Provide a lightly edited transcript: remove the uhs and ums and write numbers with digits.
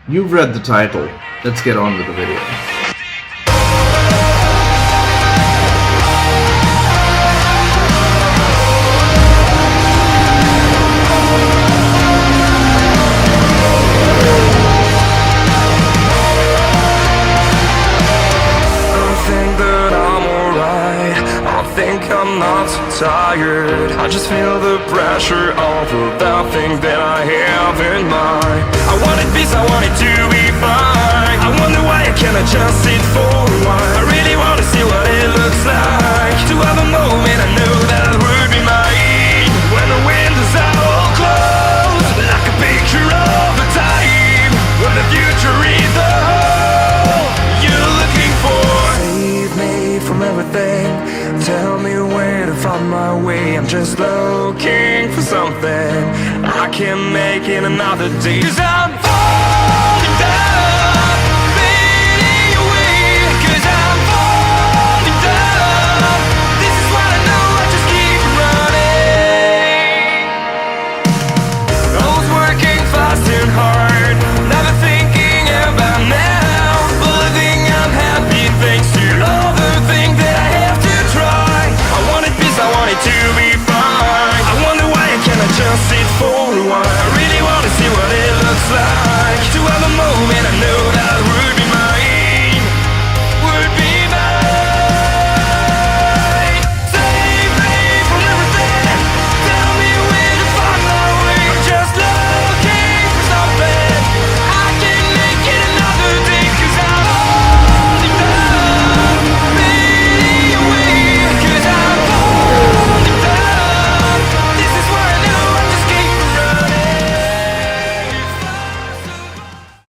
You've read the title. Let's get on with the video. I'm not so tired, I just feel the pressure of that thing that I have in mind. I wanted peace, I wanted to be fine. I wonder why I cannot just sit for a while. I really want to see what it looks like, to have a moment I knew that would be mine. When the windows are all closed, like a picture of a time when the future is the hole you're looking for. Save me from everything, tell me where to find my way. I'm just looking for something I can make in another day. 'Cause I'm